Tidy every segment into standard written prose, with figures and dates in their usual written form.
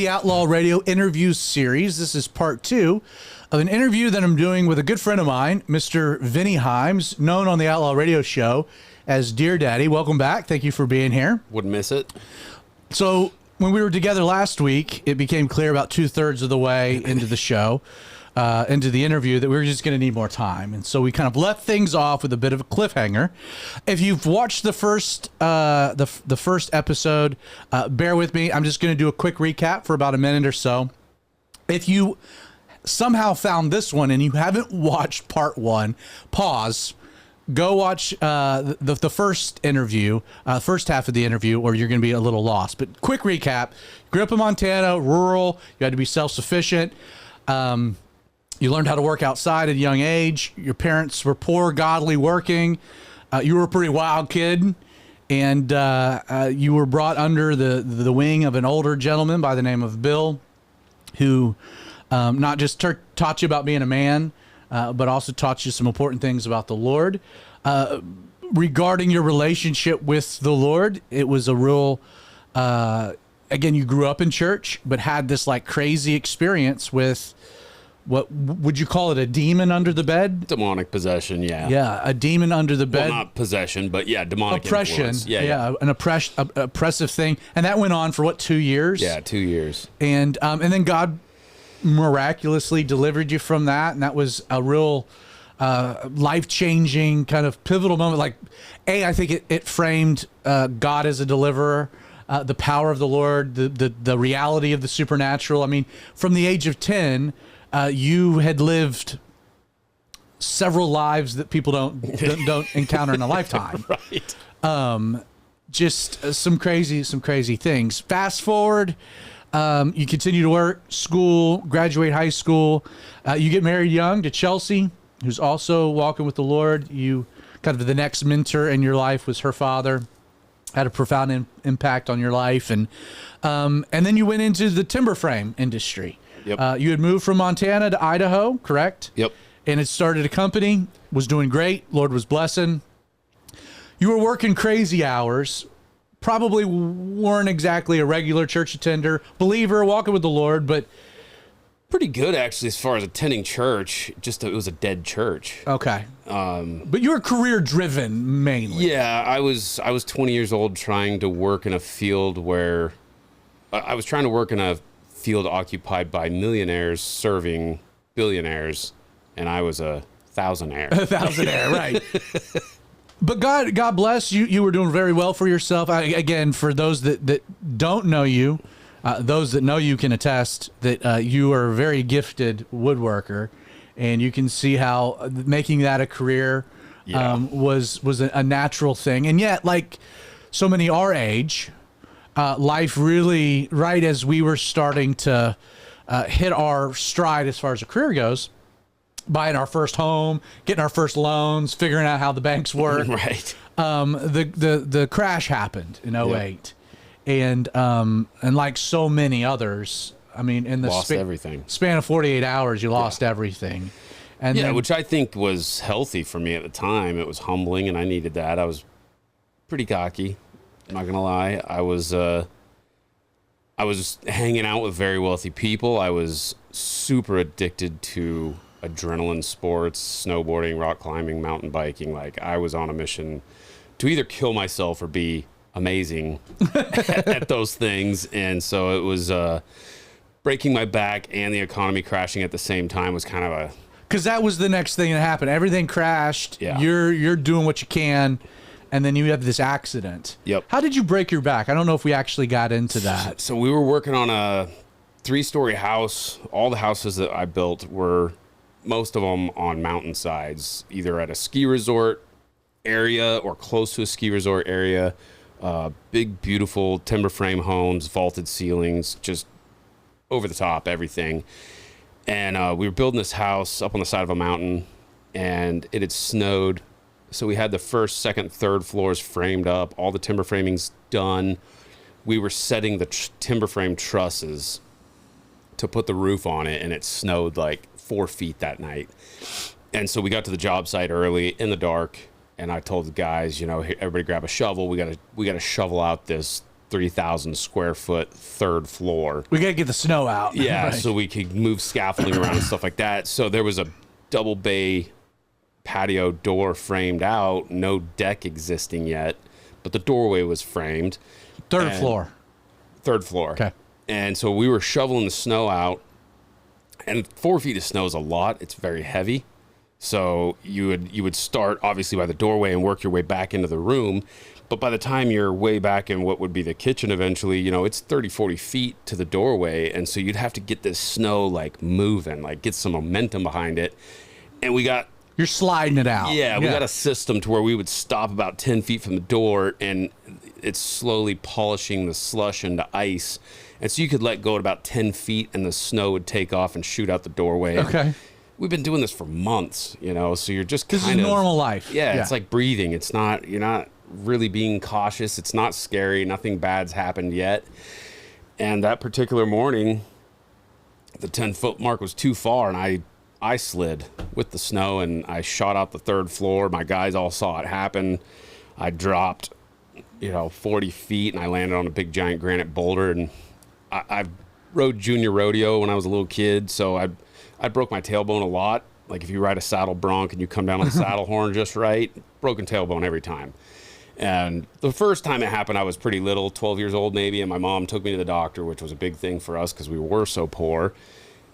the Outlaw Radio interview series. This is part 2 of an interview that I'm doing with a good friend of mine, Mr. Vinny Himes, known on the Outlaw Radio show as Dear Daddy. Welcome back. Thank you for being here. Wouldn't miss it. So when we were together last week, it became clear about 2/3 of the way into the show, into the interview, that we were just going to need more time. And so we kind of left things off with a bit of a cliffhanger. If you've watched the first the first episode, bear with me. I'm just going to do a quick recap for about a minute or so. If you somehow found this one and you haven't watched part 1, pause. Go watch the first interview, first half of the interview, or you're going to be a little lost. But quick recap. Grew up in Montana, rural. You had to be self-sufficient. You learned how to work outside at a young age. Your parents were poor, godly, working. You were a pretty wild kid. And you were brought under the wing of an older gentleman by the name of Bill, who not just taught you about being a man, but also taught you some important things about the Lord. Regarding your relationship with the Lord, it was a real, again, you grew up in church, but had this like crazy experience with, what would you call it, a demon under the bed? Demonic possession, yeah. Yeah, a demon under the bed. Well, not possession, but yeah, demonic oppression. Influence. Yeah, an oppressive thing. And that went on for, what, 2 years? Yeah, 2 years. And then God miraculously delivered you from that, and that was a real life-changing kind of pivotal moment. Like, I think it framed God as a deliverer, the power of the Lord, the reality of the supernatural. I mean, from the age of 10, you had lived several lives that people don't encounter in a lifetime. Right. Just some crazy things. Fast forward. You continue to work, school, graduate high school. You get married young to Chelsea, who's also walking with the Lord. You kind of, the next mentor in your life was her father. Had a profound impact on your life. And then you went into the timber frame industry. Yep. You had moved from Montana to Idaho, correct? Yep. And it started a company, was doing great. Lord was blessing. You were working crazy hours. Probably weren't exactly a regular church attender, believer, walking with the Lord, but Pretty good, actually, as far as attending church. Just it was a dead church. Okay. But you were career-driven, mainly. Yeah, I was 20 years old trying to work in a field where... I was trying to work in a field occupied by millionaires serving billionaires, and I was a thousandaire. A thousandaire, right. But God bless you. You were doing very well for yourself. Again, for those that don't know you, those that know you can attest that you are a very gifted woodworker, and you can see how making that a career was a natural thing. And yet, like so many our age, life really, right as we were starting to hit our stride as far as a career goes, buying our first home, getting our first loans, figuring out how the banks work. Right. The crash happened in 08. Yep. And like so many others, I mean, in the everything. Span of 48 hours, you lost everything. And then, which I think was healthy for me at the time. It was humbling, and I needed that. I was pretty cocky, I'm not gonna lie. I was hanging out with very wealthy people. I was super addicted to adrenaline sports, snowboarding, rock climbing, mountain biking. Like, I was on a mission to either kill myself or be amazing at those things. And so it was breaking my back and the economy crashing at the same time was kind of a... Because that was the next thing that happened. Everything crashed. Yeah. You're doing what you can, and then you have this accident. Yep. How did you break your back? I don't know if we actually got into that. So we were working on a 3-story house. All the houses that I built were... most of them on mountainsides, either at a ski resort area or close to a ski resort area. Big, beautiful timber frame homes, vaulted ceilings, just over the top, everything. And we were building this house up on the side of a mountain, and it had snowed. So we had the first, second, third floors framed up, all the timber framing's done. We were setting the timber frame trusses to put the roof on it, and it snowed like 4 feet that night. And so we got to the job site early in the dark, and I told the guys, you know, hey, everybody grab a shovel. We got to shovel out this 3,000 square foot third floor. We got to get the snow out. Yeah, Right. so we could move scaffolding around and stuff like that. So there was a double bay patio door framed out, no deck existing yet, but the doorway was framed. Third floor. Third floor. Okay. And so we were shoveling the snow out, and 4 feet of snow is a lot. It's very heavy. So you would start obviously by the doorway and work your way back into the room. But by the time you're way back in what would be the kitchen eventually, it's 30, 40 feet to the doorway. And so you'd have to get this snow like moving, like get some momentum behind it. And You're sliding it out. we got a system to where we would stop about 10 feet from the door, and it's slowly polishing the slush into ice. And so you could let go at about 10 feet and the snow would take off and shoot out the doorway. Okay. We've been doing this for months, so you're just This kind is of normal life. Yeah, it's like breathing. You're not really being cautious. It's not scary. Nothing bad's happened yet. And that particular morning, the 10-foot mark was too far, and I slid with the snow, and I shot out the third floor. My guys all saw it happen. I dropped, 40 feet, and I landed on a big giant granite boulder. And I rode junior rodeo when I was a little kid, so I broke my tailbone a lot. Like if you ride a saddle bronc and you come down on the saddle horn just right, broken tailbone every time. And the first time it happened, I was pretty little, 12 years old maybe, and my mom took me to the doctor, which was a big thing for us because we were so poor.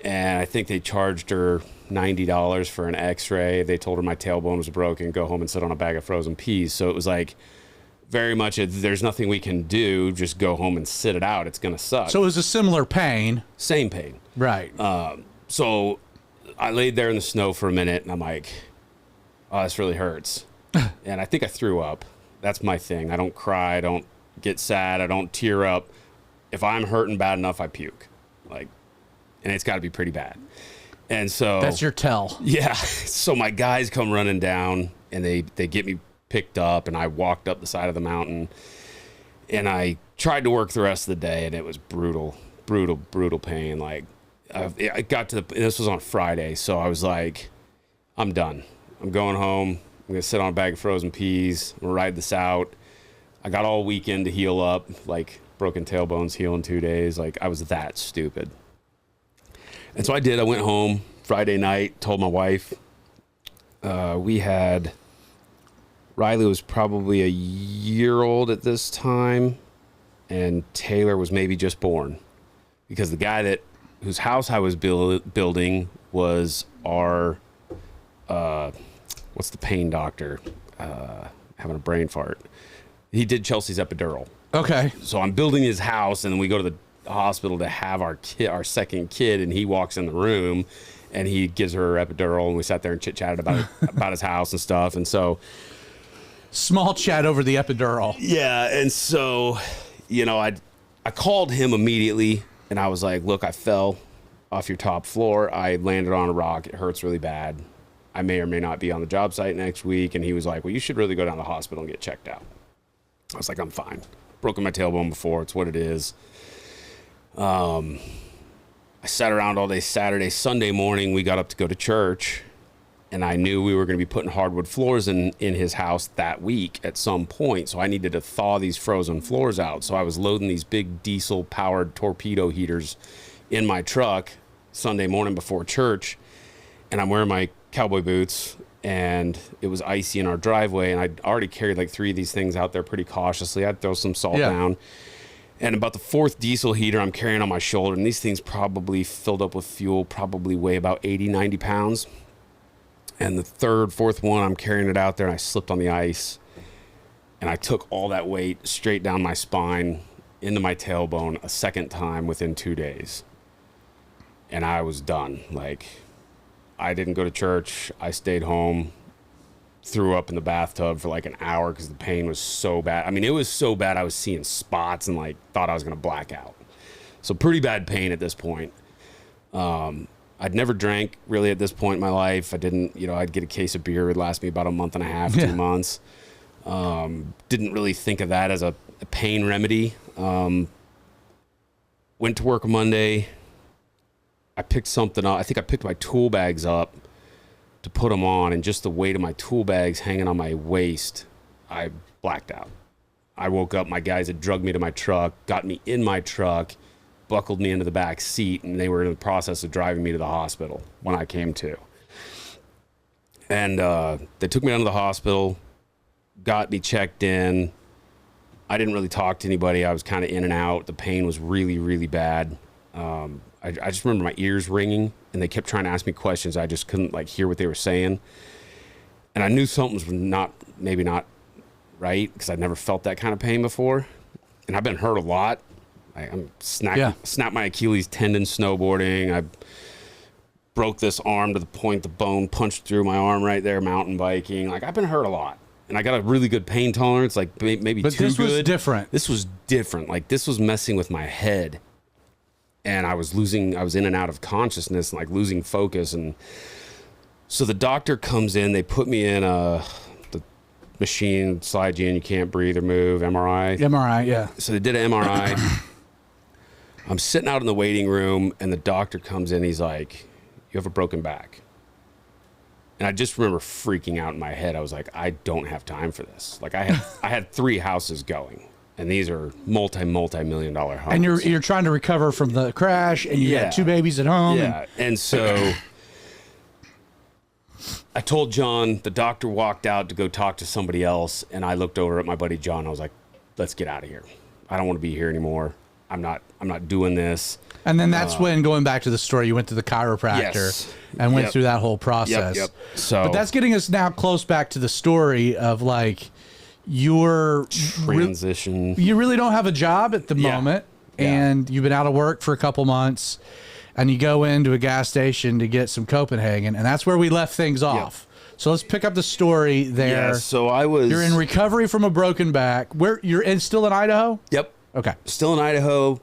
And I think they charged her $90 for an x-ray. They told her my tailbone was broken, go home and sit on a bag of frozen peas. So it was like very much, there's nothing we can do, just go home and sit it out. It's going to suck. So it was a similar pain. Same pain. Right. So I laid there in the snow for a minute, and I'm like, oh, this really hurts. And I think I threw up. That's my thing. I don't cry. I don't get sad. I don't tear up. If I'm hurting bad enough, I puke. And it's got to be pretty bad. And so That's your tell. Yeah. So my guys come running down, and they get me picked up, and I walked up the side of the mountain, and I tried to work the rest of the day, and it was brutal pain. I got to this was on Friday, so I was like, I'm done. I'm going home. I'm going to sit on a bag of frozen peas. I'm going to ride this out. I got all weekend to heal up, broken tailbones heal in 2 days. I was that stupid. And so I did. I went home Friday night, told my wife. Riley was probably a year old at this time, and Taylor was maybe just born, because the guy whose house I was building was our, what's the pain doctor? Having a brain fart. He did Chelsea's epidural. Okay. So I'm building his house, and then we go to the hospital to have our second kid, and he walks in the room, and he gives her her epidural, and we sat there and chit-chatted about his house and stuff. And so small chat over the epidural. Yeah, and so, I called him immediately, and I was like, look, I fell off your top floor. I landed on a rock. It hurts really bad. I may or may not be on the job site next week. And he was like, well, you should really go down to the hospital and get checked out. I was like, I'm fine. Broken my tailbone before. It's what it is. I sat around all day Saturday. Sunday morning, we got up to go to church, and I knew we were going to be putting hardwood floors in his house that week at some point. So I needed to thaw these frozen floors out. So I was loading these big diesel-powered torpedo heaters in my truck Sunday morning before church, and I'm wearing my cowboy boots, and it was icy in our driveway, and I'd already carried 3 of these things out there pretty cautiously. I'd throw some salt down. And about the 4th diesel heater I'm carrying on my shoulder, and these things probably filled up with fuel, probably weigh about 80, 90 pounds. And the 3rd, 4th one, I'm carrying it out there, and I slipped on the ice. And I took all that weight straight down my spine into my tailbone a second time within 2 days. And I was done. I didn't go to church. I stayed home, threw up in the bathtub for an hour because the pain was so bad. I mean, it was so bad I was seeing spots and thought I was going to black out. So pretty bad pain at this point. I'd never drank really at this point in my life. I didn't, I'd get a case of beer. It would last me about a month and a half, 2 months. Didn't really think of that as a pain remedy. Went to work Monday. I picked something up. I think I picked my tool bags up to put them on, and just the weight of my tool bags hanging on my waist, I blacked out. I woke up, my guys had drugged me to my truck, got me in my truck, buckled me into the back seat, and they were in the process of driving me to the hospital when I came to. And they took me down to the hospital, got me checked in. I didn't really talk to anybody. I was kind of in and out. The pain was really, really bad. I just remember my ears ringing, and they kept trying to ask me questions. I just couldn't like hear what they were saying. And I knew something was maybe not right, because I'd never felt that kind of pain before. And I've been hurt a lot. I'm snapped my Achilles tendon snowboarding. I broke this arm to the point the bone punched through my arm right there mountain biking. Like, I've been hurt a lot. And I got a really good pain tolerance, like maybe but too good. But this was different. This was different. Like, this was messing with my head. And I was in and out of consciousness, and like losing focus. And so the doctor comes in, they put me in the machine, slide you in, you can't breathe or move, MRI. MRI, yeah. So they did an MRI. I'm sitting out in the waiting room, and the doctor comes in, he's like, "You have a broken back." And I just remember freaking out in my head. I was like, I don't have time for this. Like, I had 3 houses going, and these are multi-million-dollar homes. And you're trying to recover from the crash, and you got 2 babies at home. Yeah, and so I told John, the doctor walked out to go talk to somebody else, and I looked over at my buddy John. I was like, let's get out of here. I don't want to be here anymore. I'm not doing this. And then that's when, going back to the story, you went to the chiropractor and went through that whole process. Yep. So, but that's getting us now close back to the story of like your transition. You really don't have a job at the moment, and you've been out of work for a couple months, and you go into a gas station to get some Copenhagen, and that's where we left things off. So let's pick up the story there. Yeah, so you're in recovery from a broken back. Where still in Idaho? Yep. Okay. Still in Idaho,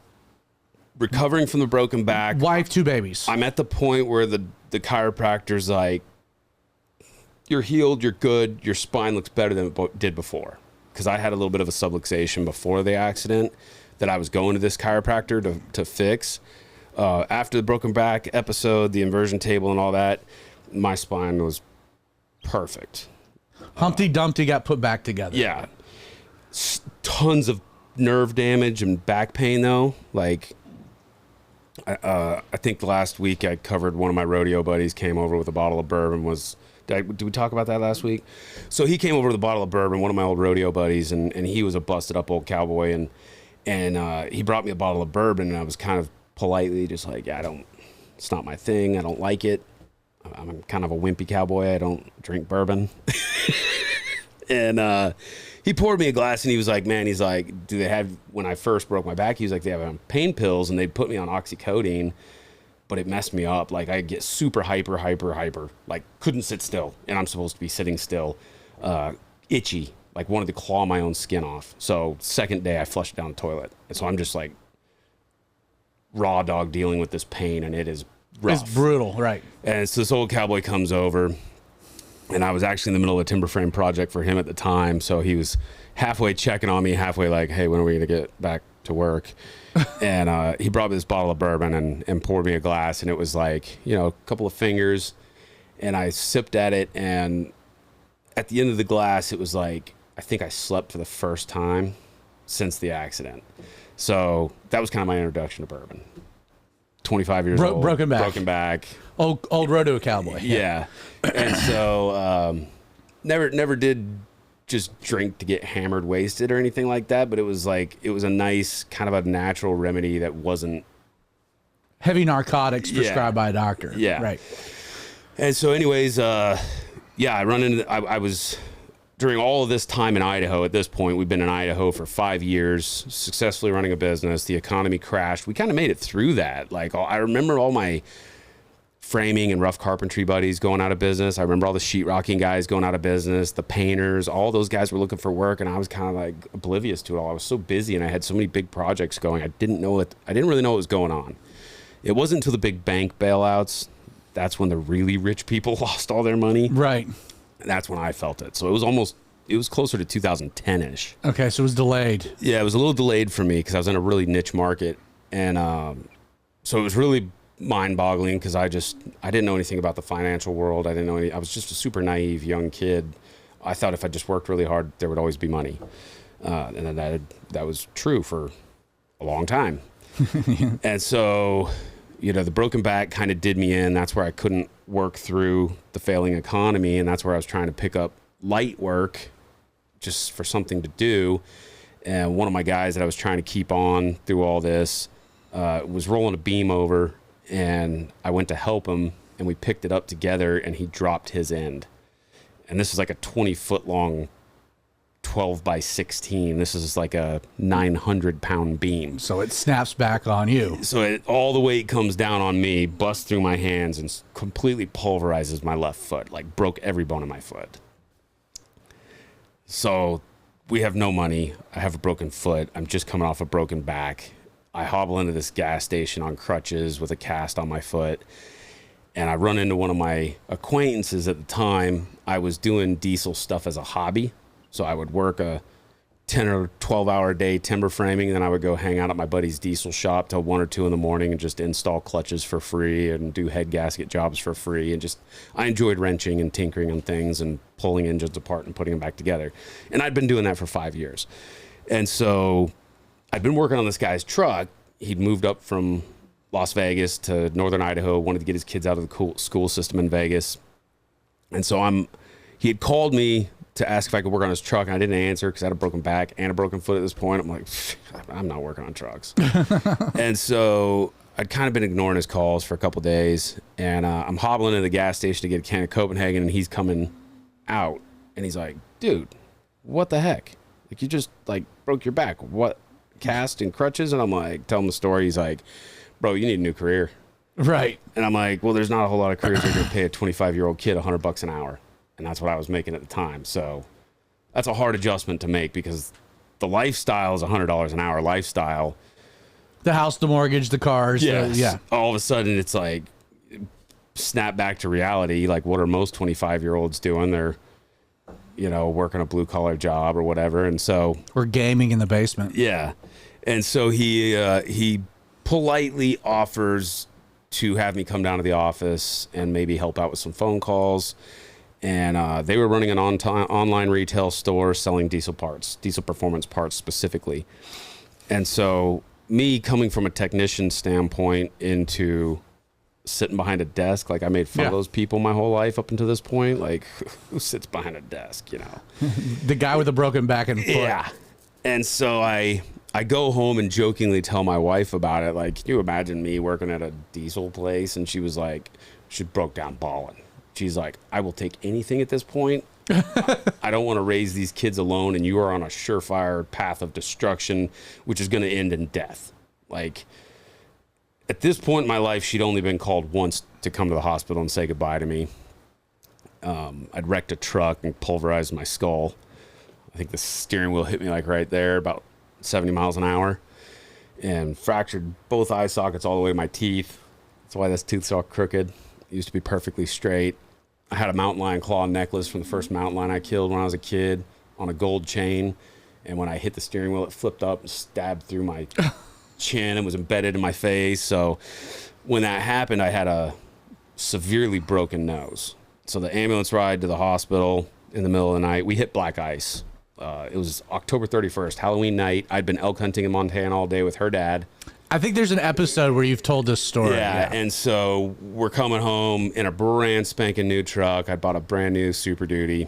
recovering from the broken back. Wife, 2 babies. I'm at the point where the chiropractor's like, you're healed, you're good, your spine looks better than it did before. Because I had a little bit of a subluxation before the accident that I was going to this chiropractor to fix. After the broken back episode, the inversion table and all that, my spine was perfect. Humpty Dumpty got put back together. Yeah. Tons of nerve damage and back pain, though. Like, I think last week I covered one of my rodeo buddies came over with a bottle of bourbon. Did we talk about that last week? So he came over with a bottle of bourbon, one of my old rodeo buddies, and he was a busted up old cowboy, and he brought me a bottle of bourbon, and I was kind of politely just like, it's not my thing. I don't like it. I'm kind of a wimpy cowboy. I don't drink bourbon. And he poured me a glass, and he was like, man, he's like, do they have, when I first broke my back, he was like, they have pain pills, and they put me on oxycodone, but it messed me up. Like, I get super hyper, like couldn't sit still, and I'm supposed to be sitting still, itchy, like wanted to claw my own skin off. So second day I flushed down the toilet. And so I'm just like raw dog dealing with this pain, and it is rough. It's brutal, right. And so this old cowboy comes over, and I was actually in the middle of a timber frame project for him at the time. So he was halfway checking on me, halfway like, hey, when are we going to get back to work? And he brought me this bottle of bourbon and poured me a glass. And it was like, a couple of fingers. And I sipped at it. And at the end of the glass, it was like, I think I slept for the first time since the accident. So that was kind of my introduction to bourbon. 25 years old. Broken back. Old rodeo cowboy. Yeah. And so never did just drink to get hammered, wasted or anything like that. But it was a nice kind of a natural remedy that wasn't heavy narcotics prescribed by a doctor. Yeah. Right. And so anyways, I was during all of this time in Idaho. At this point, we've been in Idaho for 5 years, successfully running a business. The economy crashed. We kind of made it through that. Like, I remember all my framing and rough carpentry buddies going out of business. I remember all the sheetrocking guys going out of business, the painters, all those guys were looking for work, and I was kind of like oblivious to it all. I was so busy, and I had so many big projects going. I didn't really know what was going on. It wasn't until the big bank bailouts, that's when the really rich people lost all their money. Right. And that's when I felt it. So it was closer to 2010-ish. Okay, so it was delayed. Yeah, it was a little delayed for me because I was in a really niche market. And so it was really mind-boggling because I didn't know anything about the financial world. I was just a super naive young kid. I thought if I just worked really hard, there would always be money. And then that was true for a long time. And so, the broken back kind of did me in. That's where I couldn't work through the failing economy. And that's where I was trying to pick up light work just for something to do. And one of my guys that I was trying to keep on through all this was rolling a beam over, and I went to help him, and we picked it up together, and he dropped his end. And this is like a 20-foot long 12 by 16. This is like a 900-pound beam. So it snaps back on you. So all the weight comes down on me, busts through my hands, and completely pulverizes my left foot, like broke every bone in my foot. So we have no money. I have a broken foot. I'm just coming off a broken back. I hobble into this gas station on crutches with a cast on my foot. And I run into one of my acquaintances at the time. I was doing diesel stuff as a hobby. So I would work a 10 or 12 hour day timber framing. And then I would go hang out at my buddy's diesel shop till 1 or 2 in the morning and just install clutches for free and do head gasket jobs for free. And I enjoyed wrenching and tinkering on things and pulling engines apart and putting them back together. And I'd been doing that for 5 years. And so I'd been working on this guy's truck. He'd moved up from Las Vegas to northern Idaho, wanted to get his kids out of the school system in Vegas. And so he had called me to ask if I could work on his truck, and I didn't answer because I had a broken back and a broken foot at this point. I'm like, I'm not working on trucks. And so I'd kind of been ignoring his calls for a couple days, and I'm hobbling into the gas station to get a can of Copenhagen, and he's coming out, and he's like, dude, what the heck? Like, you just, broke your back. What, cast and crutches? And I'm like, tell him the story. He's like, bro, you need a new career. Right. And I'm like, well, there's not a whole lot of careers that are going to pay a 25-year-old kid $100 an hour. And that's what I was making at the time. So that's a hard adjustment to make because the lifestyle is $100 an hour lifestyle. The house, the mortgage, the cars. Yes. Yeah. All of a sudden it's like snap back to reality. Like, what are most 25-year-olds doing? They're, working a blue collar job or whatever. And so we're gaming in the basement. Yeah. And so he politely offers to have me come down to the office and maybe help out with some phone calls. And they were running an online retail store selling diesel performance parts specifically. And so me coming from a technician standpoint into sitting behind a desk, like I made fun of those people my whole life up until this point. Like, who sits behind a desk, The guy with a broken back and foot. Yeah. And so I go home and jokingly tell my wife about it. Like, can you imagine me working at a diesel place? And she was like, she broke down bawling. She's like, I will take anything at this point. I don't want to raise these kids alone, and you are on a surefire path of destruction, which is going to end in death. Like, at this point in my life, she'd only been called once to come to the hospital and say goodbye to me. I'd wrecked a truck and pulverized my skull. I think the steering wheel hit me like right there, about 70 miles an hour, and fractured both eye sockets all the way to my teeth. That's why this tooth's all crooked. It used to be perfectly straight. I had a mountain lion claw necklace from the first mountain lion I killed when I was a kid on a gold chain. And when I hit the steering wheel, it flipped up and stabbed through my chin and was embedded in my face. So when that happened, I had a severely broken nose. So the ambulance ride to the hospital in the middle of the night, we hit black ice. It was October 31st, Halloween night. I'd been elk hunting in Montana all day with her dad. I think there's an episode where you've told this story. Yeah, and so we're coming home in a brand spanking new truck. I bought a brand new Super Duty,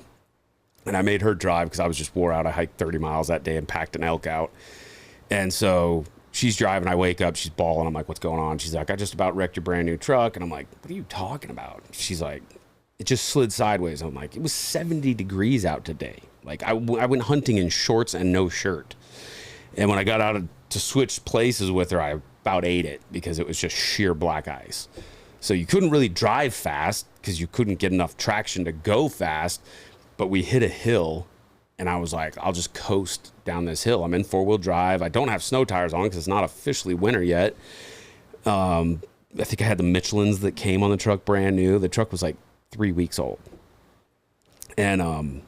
and I made her drive because I was just wore out. I hiked 30 miles that day and packed an elk out. And so she's driving. I wake up. She's bawling. I'm like, what's going on? She's like, I just about wrecked your brand new truck. And I'm like, what are you talking about? She's like, it just slid sideways. I'm like, it was 70 degrees out today. Like, I went hunting in shorts and no shirt. And when I got out to switch places with her, I about ate it because it was just sheer black ice. So you couldn't really drive fast because you couldn't get enough traction to go fast. But we hit a hill, and I was like, I'll just coast down this hill. I'm in four-wheel drive. I don't have snow tires on because it's not officially winter yet. I think I had the Michelins that came on the truck brand new. The truck was like 3 weeks old. And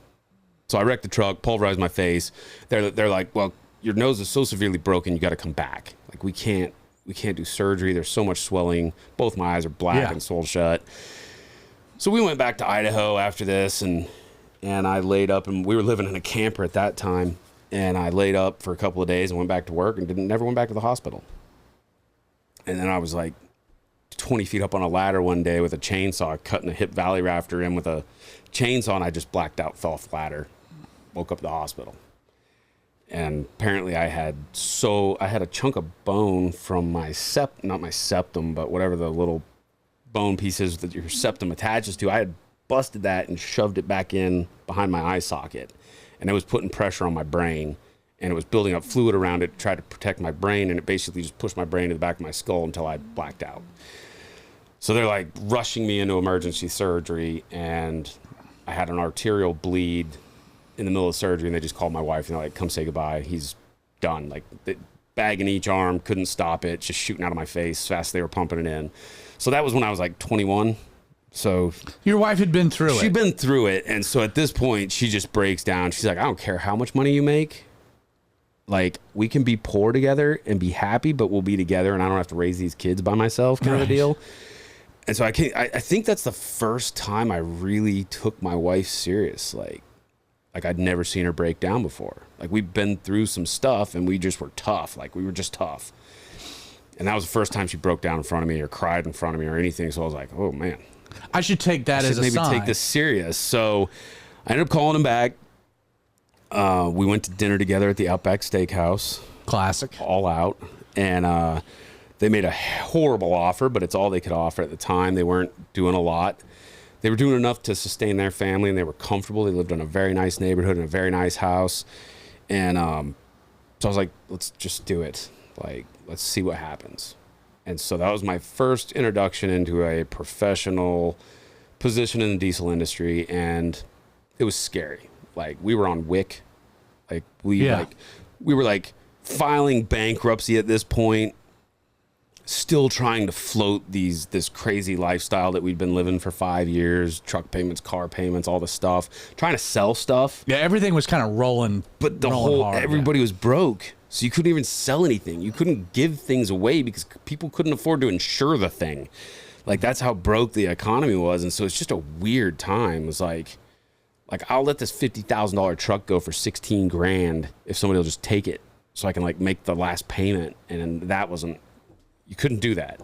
so I wrecked the truck, pulverized my face. They're like, well, your nose is so severely broken, you got to come back. Like, we can't do surgery. There's so much swelling. Both my eyes are black and swollen shut. So we went back to Idaho after this, and I laid up, and we were living in a camper at that time. and I laid up for a couple of days and went back to work and never went back to the hospital. And then I was like 20 feet up on a ladder one day with a chainsaw, cutting a hip valley rafter in with a chainsaw, and I just blacked out, fell off the ladder, woke up at the hospital. And apparently I had a chunk of bone from my not my septum, but whatever the little bone pieces that your septum attaches to. I had busted that and shoved it back in behind my eye socket. And it was putting pressure on my brain, and it was building up fluid around it to try to protect my brain, and it basically just pushed my brain to the back of my skull until I blacked out. So they're like rushing me into emergency surgery, and I had an arterial bleed in the middle of surgery, and they just called my wife and they're like, come say goodbye. He's done. Like, the bag in each arm, couldn't stop it, just shooting out of my face as fast as they were pumping it in. So that was when I was like 21. So your wife had been through it. She'd been through it. And so at this point, she just breaks down. She's like, I don't care how much money you make. Like, we can be poor together and be happy, but we'll be together, and I don't have to raise these kids by myself, kind of a deal. And so I think that's the first time I really took my wife serious. Like I'd never seen her break down before. Like, we've been through some stuff, and we just were tough. Like, we were just tough. And that was the first time she broke down in front of me or cried in front of me or anything. So I was like, oh man, I should take that as a maybe sign. Take this serious. So I ended up calling him back. We went to dinner together at the Outback Steakhouse. Classic. All out. And they made a horrible offer, but it's all they could offer at the time. They weren't doing a lot. They were doing enough to sustain their family, and they were comfortable. They lived in a very nice neighborhood in a very nice house. And so I was like, let's just do it. Like, let's see what happens. And so that was my first introduction into a professional position in the diesel industry, and it was scary. Like, we were on WIC. Like, we were like filing bankruptcy at this point, still trying to float this crazy lifestyle that we'd been living for 5 years, truck payments, car payments, all the stuff, trying to sell stuff. Yeah, everything was kind of rolling. But hard, everybody was broke. So you couldn't even sell anything. You couldn't give things away because people couldn't afford to insure the thing. Like, that's how broke the economy was. And so it's just a weird time. It was like I'll let this $50,000 truck go for 16 grand if somebody will just take it so I can like make the last payment. And that wasn't, you couldn't do that.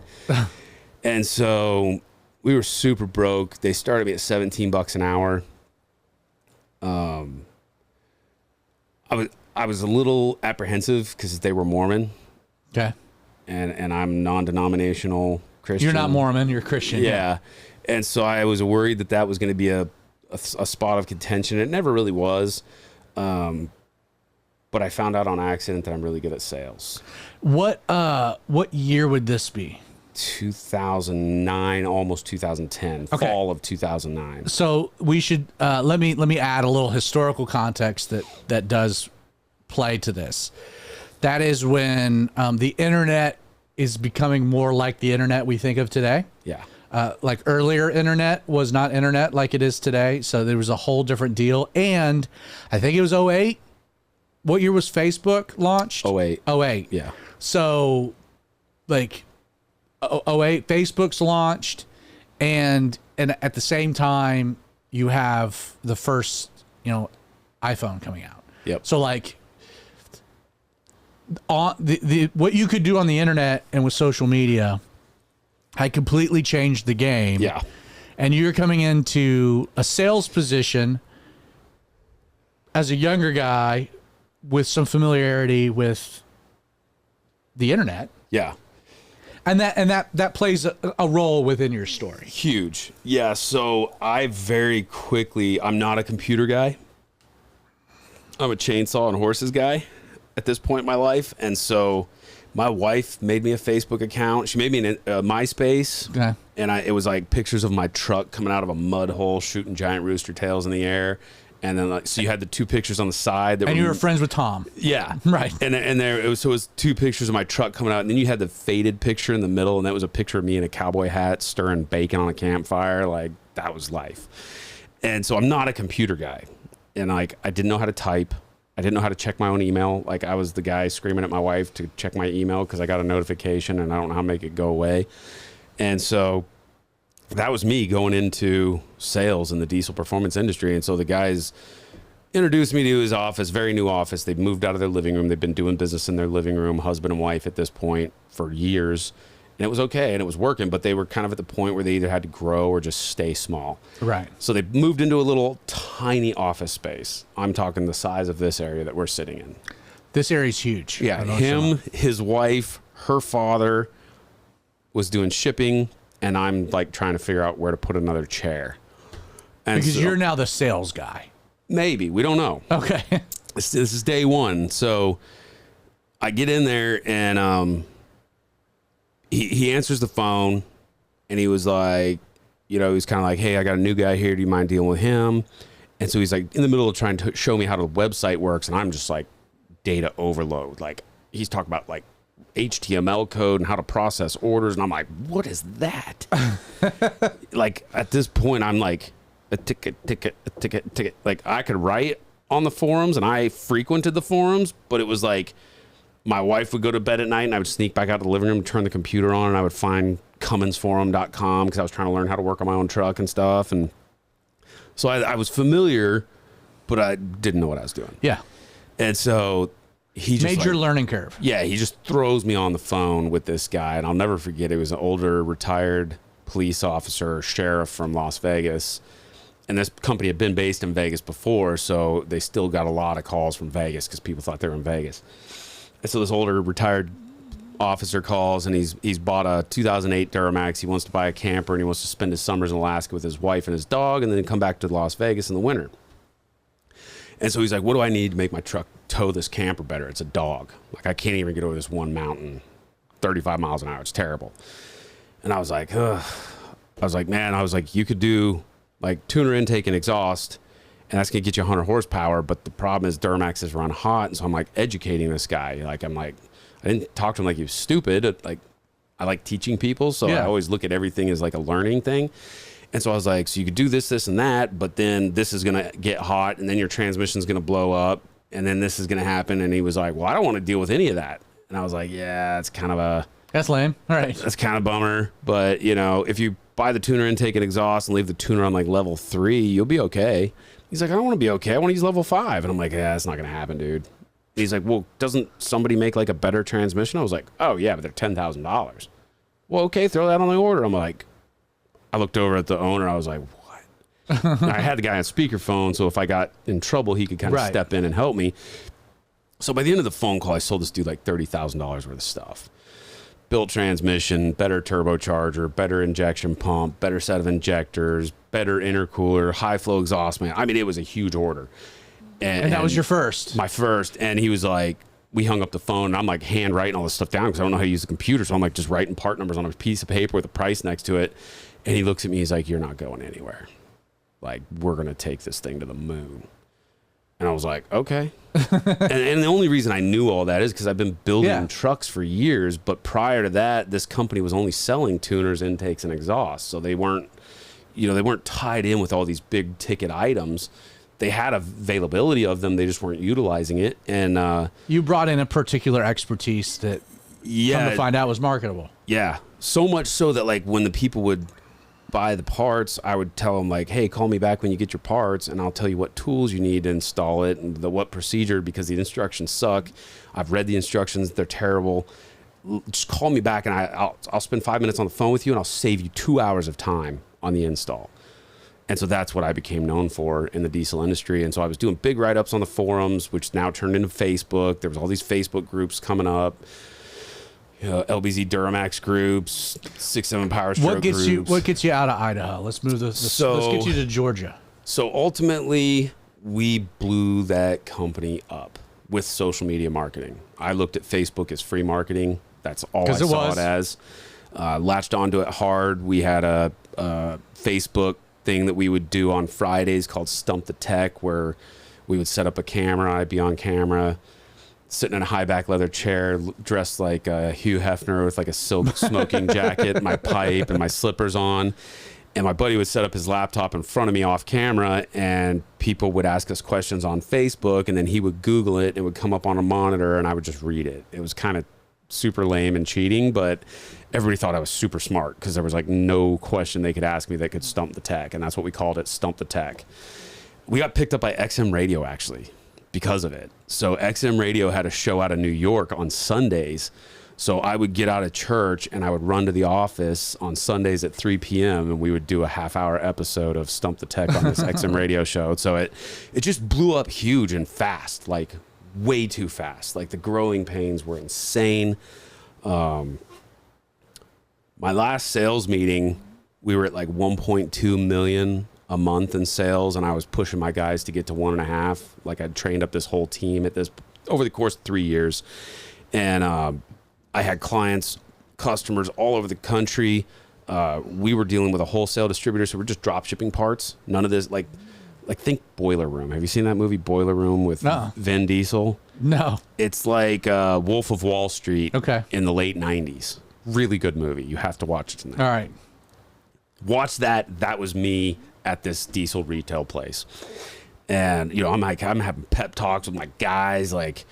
And so we were super broke. They started me at $17 an hour. I was a little apprehensive because they were Mormon. Okay. And I'm non-denominational Christian. You're not Mormon, you're Christian. Yeah. And so I was worried that was going to be a spot of contention. It never really was. But I found out on accident that I'm really good at sales. What year would this be? 2009, almost 2010, okay. Fall of 2009. So we should let me add a little historical context that does play to this. That is when the internet is becoming more like the internet we think of today. Yeah. Like earlier internet was not internet like it is today. So there was a whole different deal. And I think it was 2008. What year was Facebook launched? 2008. 2008. Yeah. So like 2008, Facebook's launched. And at the same time, you have the first, iPhone coming out. Yep. So like on the what you could do on the internet and with social media had completely changed the game. Yeah. And you're coming into a sales position as a younger guy with some familiarity with the internet. Yeah. And that plays a role within your story. Huge. Yeah. So I'm not a computer guy. I'm a chainsaw and horses guy at this point in my life. And so my wife made me a Facebook account. She made me a MySpace. Okay. And it was like pictures of my truck coming out of a mud hole, shooting giant rooster tails in the air. And then so you had the two pictures on the side. And you were friends with Tom. Yeah. Right. And it was two pictures of my truck coming out. And then you had the faded picture in the middle. And that was a picture of me in a cowboy hat stirring bacon on a campfire. Like, that was life. And so I'm not a computer guy. And like, I didn't know how to type. I didn't know how to check my own email. Like, I was the guy screaming at my wife to check my email because I got a notification and I don't know how to make it go away. And so that was me going into sales in the diesel performance industry. And so the guys introduced me to his office, very new office. They've moved out of their living room. They've been doing business in their living room, husband and wife at this point for years. And it was okay and it was working, but they were kind of at the point where they either had to grow or just stay small. Right. So they moved into a little tiny office space. I'm talking the size of this area that we're sitting in. This area's huge. Yeah, him, his wife, her father was doing shipping, and I'm like trying to figure out where to put another chair. And Because you're now the sales guy. Maybe. We don't know. Okay. This is day one. So I get in there, and he answers the phone, and he was like, you know, he's kind of like, hey, I got a new guy here. Do you mind dealing with him? And so he's like in the middle of trying to show me how the website works, and I'm just like data overload. Like he's talking about like HTML code and how to process orders, and I'm like, what is that? Like at this point, I'm like a ticket. Like I could write on the forums, and I frequented the forums, but it was like my wife would go to bed at night, and I would sneak back out to the living room, turn the computer on, and I would find cumminsforum.com because I was trying to learn how to work on my own truck and stuff. And so I was familiar, but I didn't know what I was doing. Yeah. And so he just Major learning curve. Yeah, he just throws me on the phone with this guy, and I'll never forget. It was an older retired police officer or sheriff from Las Vegas. And this company had been based in Vegas before, so they still got a lot of calls from Vegas because people thought they were in Vegas. And so this older retired officer calls, and he's bought a 2008 Duramax. He wants to buy a camper, and he wants to spend his summers in Alaska with his wife and his dog, and then come back to Las Vegas in the winter. And so he's like, what do I need to make my truck tow this camper better? It's a dog. Like, I can't even get over this one mountain 35 miles an hour. It's terrible. And I was like, ugh. I was like, you could do like tuner intake and exhaust, and that's going to get you 100 horsepower. But the problem is Duramaxes run hot. And so I'm like educating this guy. I didn't talk to him like he was stupid. Like, I like teaching people. So I always look at everything as like a learning thing. And so I was like, so you could do this, this, and that, but then this is going to get hot, and then your transmission's going to blow up, and then this is going to happen. And he was like, well, I don't want to deal with any of that. And I was like, yeah, it's kind of that's lame. All right. That's kind of bummer. But, you know, if you buy the tuner intake and exhaust and leave the tuner on like level 3, you'll be okay. He's like, I don't want to be okay. I want to use level 5. And I'm like, yeah, that's not going to happen, dude. And he's like, well, doesn't somebody make like a better transmission? I was like, oh, yeah, but they're $10,000. Well, okay, throw that on the order. I'm like, I looked over at the owner. I was like, what? I had the guy on speakerphone, so if I got in trouble, he could kind of step in and help me. So by the end of the phone call, I sold this dude like $30,000 worth of stuff. Built transmission, better turbocharger, better injection pump, better set of injectors, better intercooler, high flow exhaust man. I mean, it was a huge order. And that was your first? My first. And he was like, we hung up the phone, and I'm like hand writing all this stuff down because I don't know how to use the computer. So I'm like just writing part numbers on a piece of paper with a price next to it. And he looks at me, he's like, you're not going anywhere. Like, we're going to take this thing to the moon. And I was like, okay. and the only reason I knew all that is because I've been building trucks for years. But prior to that, this company was only selling tuners, intakes, and exhausts. So they weren't, they weren't tied in with all these big ticket items. They had availability of them. They just weren't utilizing it. And you brought in a particular expertise that, come to find out, was marketable. Yeah. So much so that, like, when the people would buy the parts, I would tell them, like, hey, call me back when you get your parts, and I'll tell you what tools you need to install it and what procedure, because the instructions suck. I've read the instructions. They're terrible. Just call me back, and I'll spend 5 minutes on the phone with you, and I'll save you 2 hours of time on the install. And so that's what I became known for in the diesel industry. And so I was doing big write-ups on the forums, which now turned into Facebook. There was all these Facebook groups coming up. LBZ Duramax groups, 6-7 Power Stroke groups. What gets you out of Idaho? Let's move let's get you to Georgia. So ultimately, we blew that company up with social media marketing. I looked at Facebook as free marketing. That's all I saw it as. Latched onto it hard. We had a Facebook thing that we would do on Fridays called Stump the Tech, where we would set up a camera. I'd be on camera, sitting in a high back leather chair, dressed like Hugh Hefner with like a silk smoking jacket, my pipe and my slippers on. And my buddy would set up his laptop in front of me off camera, and people would ask us questions on Facebook, and then he would Google it. It would come up on a monitor, and I would just read it. It was kind of super lame and cheating, but everybody thought I was super smart because there was like no question they could ask me that could stump the tech. And that's what we called it, Stump the Tech. We got picked up by XM Radio, actually, because of it. So XM Radio had a show out of New York on Sundays. So I would get out of church and I would run to the office on Sundays at 3 p.m. and we would do a half-hour episode of Stump the Tech on this XM Radio show. So it just blew up huge and fast, like way too fast. Like the growing pains were insane. My last sales meeting, we were at like 1.2 million a month in sales, and I was pushing my guys to get to 1.5. Like I'd trained up this whole team over the course of 3 years. And I had clients, customers all over the country. We were dealing with a wholesale distributor, so we're just drop shipping parts. None of this, like think Boiler Room. Have you seen that movie Boiler Room with Vin Diesel? No. It's like Wolf of Wall Street in the late 90s. Really good movie. You have to watch it tonight. All right. Watch that. That was me at this diesel retail place. And, I'm having pep talks with my guys. Like,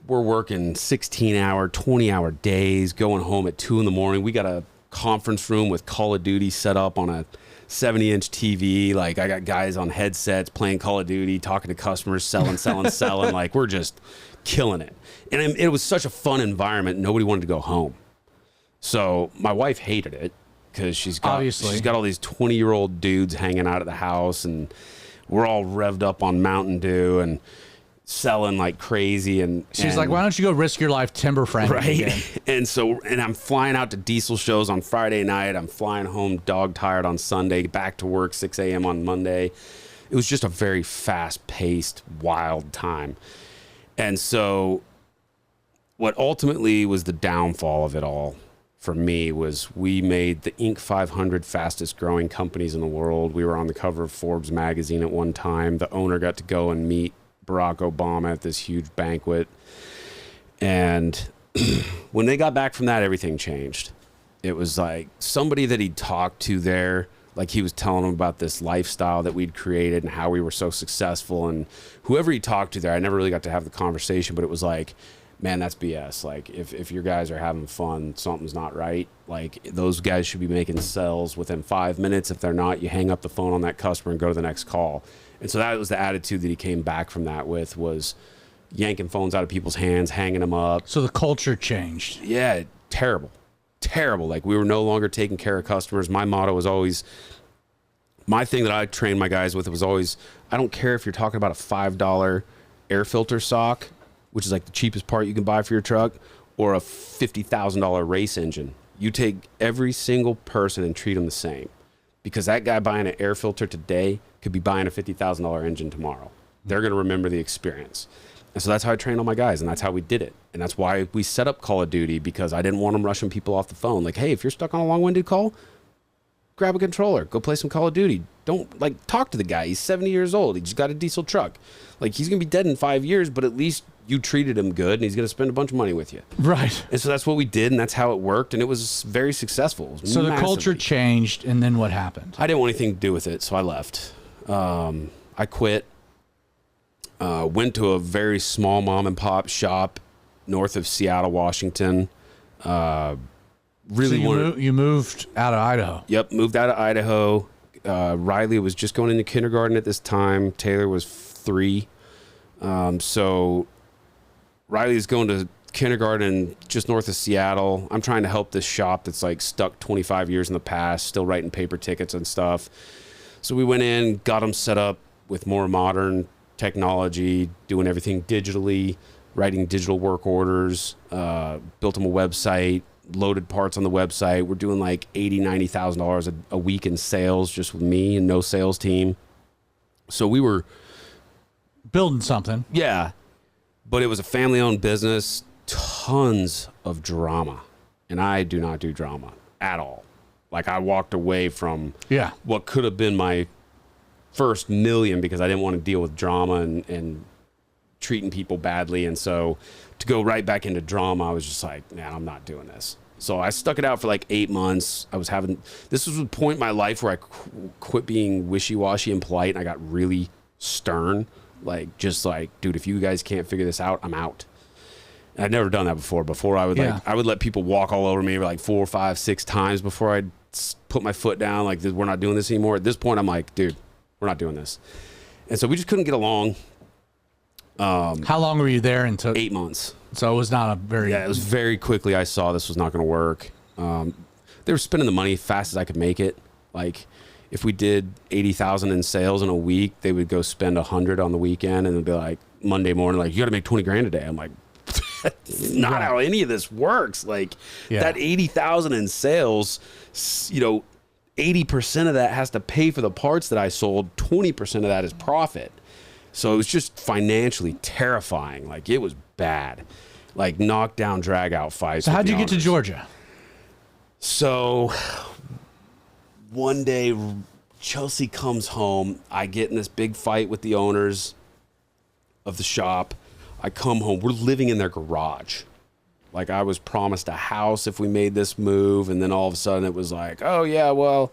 we're working 16-hour, 20-hour days, going home at 2 in. We got a conference room with Call of Duty set up on a 70-inch TV. Like, I got guys on headsets playing Call of Duty, talking to customers, selling. Like, we're just killing it. And it was such a fun environment. Nobody wanted to go home. So my wife hated it because she's got all these 20-year-old dudes hanging out at the house, and we're all revved up on Mountain Dew and selling like crazy. And she's like, why don't you go risk your life timber framing again? And I'm flying out to diesel shows on Friday night. I'm flying home dog tired on Sunday, back to work 6 a.m. on Monday. It was just a very fast-paced, wild time. And so what ultimately was the downfall of it all for me was we made the Inc. 500 fastest growing companies in the world. We were on the cover of Forbes magazine at one time. The owner got to go and meet Barack Obama at this huge banquet. And when they got back from that, everything changed. It was like somebody that he'd talked to there, like he was telling them about this lifestyle that we'd created and how we were so successful. And whoever he talked to there, I never really got to have the conversation, but it was like, man, that's BS. Like, if your guys are having fun, something's not right. Like, those guys should be making sales within 5 minutes. If they're not, you hang up the phone on that customer and go to the next call. And so that was the attitude that he came back from that with, was yanking phones out of people's hands, hanging them up. So the culture changed. Yeah, terrible. Like, we were no longer taking care of customers. My motto was always, my thing that I trained my guys with was always, I don't care if you're talking about a $5 air filter sock, which is like the cheapest part you can buy for your truck, or a $50,000 race engine. You take every single person and treat them the same, because that guy buying an air filter today could be buying a $50,000 engine tomorrow. They're going to remember the experience. And so that's how I trained all my guys, and that's how we did it. And that's why we set up Call of Duty, because I didn't want them rushing people off the phone. Like, hey, if you're stuck on a long-winded call, grab a controller, go play some Call of Duty. Don't, like, talk to the guy. He's 70 years old. He just got a diesel truck. Like, he's going to be dead in 5 years, but at least you treated him good, and he's going to spend a bunch of money with you. Right. And so that's what we did, and that's how it worked, and it was very successful. So the culture changed, and then what happened? I didn't want anything to do with it, so I left. I quit. Went to a very small mom and pop shop north of Seattle, Washington. Really so you moved out of Idaho. Yep, moved out of Idaho. Riley was just going into kindergarten at this time. Taylor was 3. So Riley's going to kindergarten just north of Seattle. I'm trying to help this shop that's like stuck 25 years in the past, still writing paper tickets and stuff. So we went in, got them set up with more modern technology, doing everything digitally, writing digital work orders, built them a website, loaded parts on the website. We're doing like $80,000, $90,000 a week in sales just with me and no sales team. So we were building something. Yeah. But it was a family-owned business, tons of drama. And I do not do drama at all. Like, I walked away from what could have been my first million because I didn't want to deal with drama and treating people badly. And so to go right back into drama, I was just like, man, I'm not doing this. So I stuck it out for like 8 months. This was a point in my life where I quit being wishy-washy and polite, and I got really stern. Like, just like, dude, if you guys can't figure this out, I'm out. And I'd never done that before. Before I would I would let people walk all over me like 4, 5, 6 times before I'd put my foot down. Like, we're not doing this anymore. At this point, I'm like, dude, we're not doing this. And so we just couldn't get along. How long were you there until 8 months? So it was not a very. Yeah, it was very quickly. I saw this was not going to work. They were spending the money as fast as I could make it. Like, if we did 80,000 in sales in a week, they would go spend 100 on the weekend, and they'd be like Monday morning, like, you got to make 20 grand a day. I'm like, that's not how any of this works. Like, that 80,000 in sales, 80% of that has to pay for the parts that I sold. 20% of that is profit. So it was just financially terrifying. Like, it was bad. Like, knockdown, drag out fights. So how'd you get to Georgia? So one day Chelsea comes home. I get in this big fight with the owners of the shop. I come home. We're living in their garage. Like, I was promised a house if we made this move. And then all of a sudden it was like, oh yeah, well,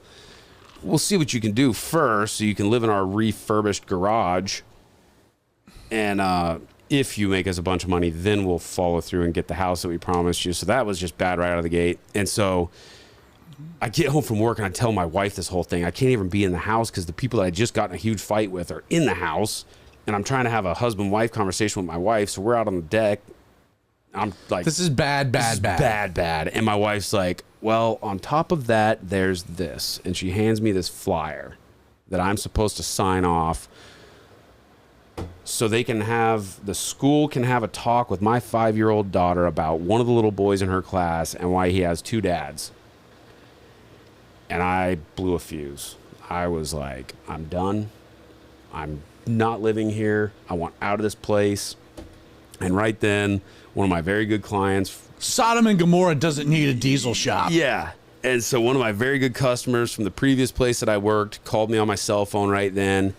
we'll see what you can do first so you can live in our refurbished garage. And if you make us a bunch of money, then we'll follow through and get the house that we promised you. So that was just bad right out of the gate. And so I get home from work and I tell my wife this whole thing. I can't even be in the house because the people that I just got in a huge fight with are in the house. And I'm trying to have a husband-wife conversation with my wife. So we're out on the deck. I'm like, this is bad. And my wife's like, well, on top of that, there's this. And she hands me this flyer that I'm supposed to sign off so the school can have a talk with my 5-year-old daughter about one of the little boys in her class and why he has 2 dads. And I blew a fuse. I was like, I'm done. I'm not living here. I want out of this place. And right then, one of my very good clients, Sodom and Gomorrah doesn't need a diesel shop. Yeah. And so one of my very good customers from the previous place that I worked called me on my cell phone right then.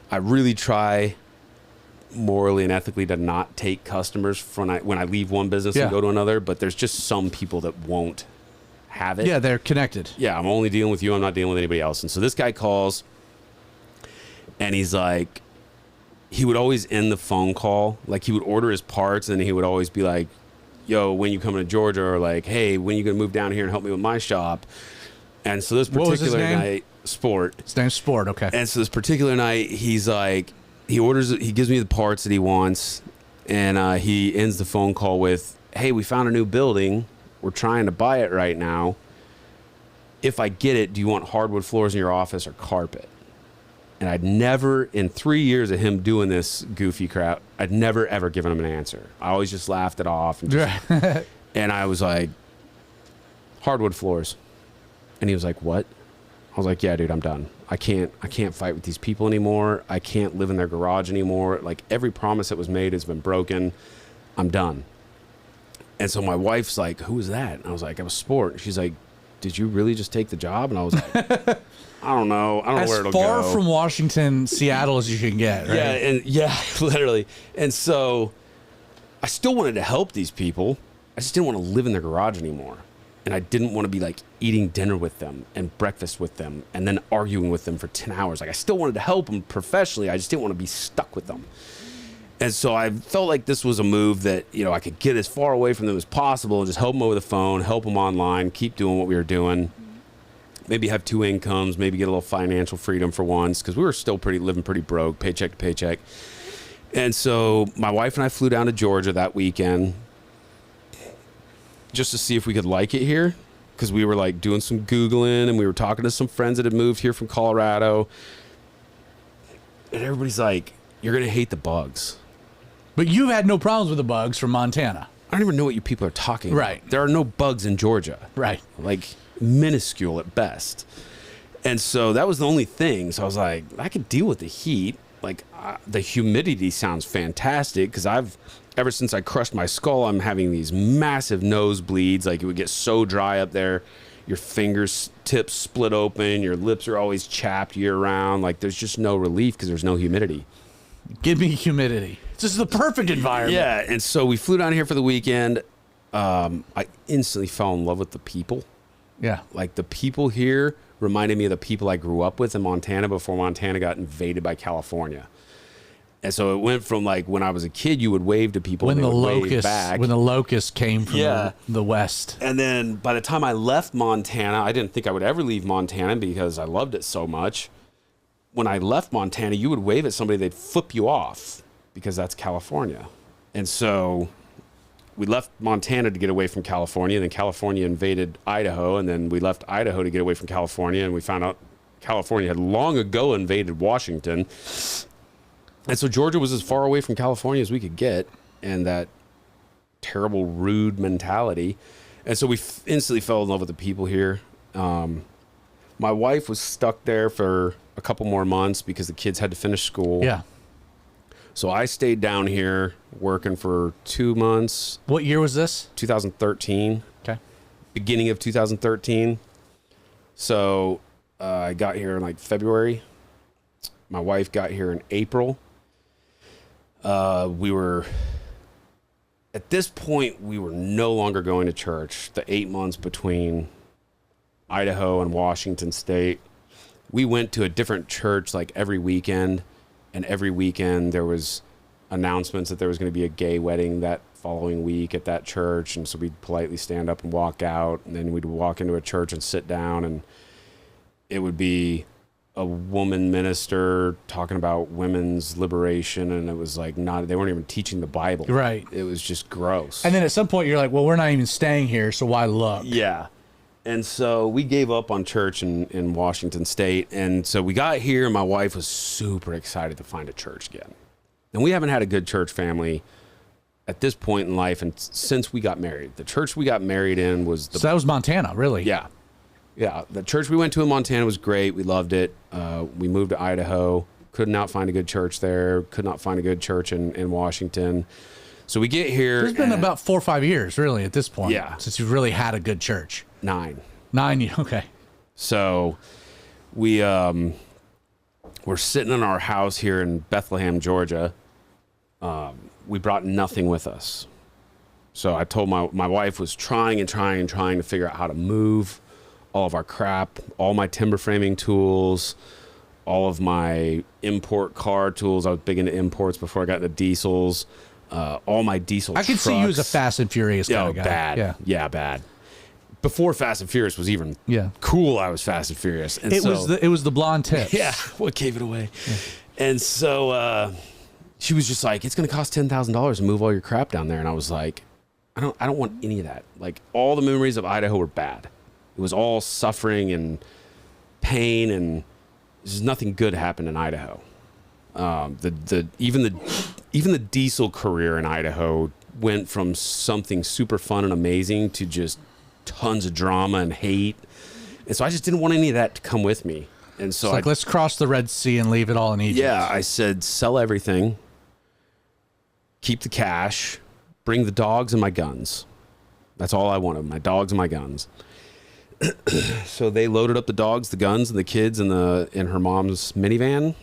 I really try morally and ethically to not take customers when I leave one business and go to another, but there's just some people that won't have it. Yeah, they're connected. Yeah, I'm only dealing with you. I'm not dealing with anybody else. And so this guy calls, and he's like, he would always end the phone call. Like, he would order his parts, and he would always be like, yo, when you coming to Georgia? Or like, hey, when you going to move down here and help me with my shop? And so this particular night, Sport. His name's Sport, okay. And so this particular night, he's like, he gives me the parts that he wants, and he ends the phone call with, hey, we found a new building. We're trying to buy it right now. If I get it, do you want hardwood floors in your office or carpet? And I'd never, in 3 years of him doing this goofy crap, I'd never, ever given him an answer. I always just laughed it off. And I was like, hardwood floors. And he was like, what? I was like, yeah, dude, I'm done. I can't fight with these people anymore. I can't live in their garage anymore. Like, every promise that was made has been broken. I'm done. And so my wife's like, who was that? And I was like, I was Sport. And she's like, did you really just take the job? And I was like, I don't know. I don't know where it'll go. As far from Washington, Seattle as you can get, right? Yeah, literally. And so I still wanted to help these people. I just didn't want to live in their garage anymore. And I didn't want to be like eating dinner with them and breakfast with them and then arguing with them for 10 hours. Like, I still wanted to help them professionally. I just didn't want to be stuck with them. And so I felt like this was a move that, I could get as far away from them as possible and just help them over the phone, help them online, keep doing what we were doing. Maybe have 2 incomes, maybe get a little financial freedom for once, because we were still living pretty broke, paycheck to paycheck. And so my wife and I flew down to Georgia that weekend just to see if we could like it here, because we were like doing some Googling and we were talking to some friends that had moved here from Colorado. And everybody's like, you're going to hate the bugs. But you had no problems with the bugs from Montana. I don't even know what you people are talking about. Right. There are no bugs in Georgia. Right. Like, minuscule at best. And so that was the only thing. So I was like, I could deal with the heat. Like, the humidity sounds fantastic, because ever since I crushed my skull, I'm having these massive nosebleeds. Like, it would get so dry up there. Your fingers tips split open. Your lips are always chapped year round. Like, there's just no relief because there's no humidity. Give me humidity. This is the perfect environment. Yeah. And so we flew down here for the weekend. I instantly fell in love with the people. Yeah. Like, the people here reminded me of the people I grew up with in Montana before Montana got invaded by California. And so it went from, like, when I was a kid, you would wave to people when and they the would locust wave back. when the locust came from the west. And then by the time I left Montana, I didn't think I would ever leave Montana because I loved it so much. when I left Montana, you would wave at somebody, they'd flip you off because that's California. And so we left Montana to get away from California, and then California invaded Idaho, and then we left Idaho to get away from California, and we found out California had long ago invaded Washington. And so Georgia was as far away from California as we could get, and that terrible, rude mentality. And so we instantly fell in love with the people here. My wife was stuck there for a couple more months because the kids had to finish school. Yeah. So I stayed down here working for 2 months. What year was this? 2013. Okay. Beginning of 2013. So I got here in like February. My wife got here in April. At this point, we were no longer going to church. The 8 months between Idaho and Washington State, we went to a different church like every weekend. And every weekend there was announcements that there was going to be a gay wedding that following week at that church. And so we'd politely stand up and walk out. And then we'd walk into a church and sit down. And it would be a woman minister talking about women's liberation. And it was like they weren't even teaching the Bible. Right. It was just gross. And then at some point you're like, well, we're not even staying here, so why look? Yeah. And so we gave up on church in Washington State. And so we got here, and my wife was super excited to find a church again. And we haven't had a good church family at this point in life and since we got married. The church we got married in was So that was Montana, really? Yeah. Yeah. The church we went to in Montana was great. We loved it. We moved to Idaho. Could not find a good church there. Could not find a good church in Washington. So we get here. It's been about 4 or 5 years, really, at this point. Yeah. Since you've really had a good church. 9. 9, okay. So we're sitting in our house here in Bethlehem, Georgia. We brought nothing with us. So I told my wife was trying to figure out how to move all of our crap, all my timber framing tools, all of my import car tools. I was big into imports before I got into diesels. All my diesel I could see you as a Fast and Furious kind of guy. Bad. Yeah, bad. Before Fast and Furious was even cool, I was Fast and Furious. And it was the blonde tips. Yeah, what gave it away? Yeah. And so she was just like, "It's going to cost $10,000 to move all your crap down there." And I was like, "I don't want any of that." Like, all the memories of Idaho were bad. It was all suffering and pain, and there's nothing good happened in Idaho. Even the diesel career in Idaho went from something super fun and amazing to just tons of drama and hate. And so I just didn't want any of that to come with me. And so let's cross the Red Sea and leave it all in Egypt. Yeah, I said, sell everything, keep the cash, bring the dogs and my guns. That's all I wanted, my dogs and my guns. So they loaded up the dogs, the guns, and the kids in her mom's minivan.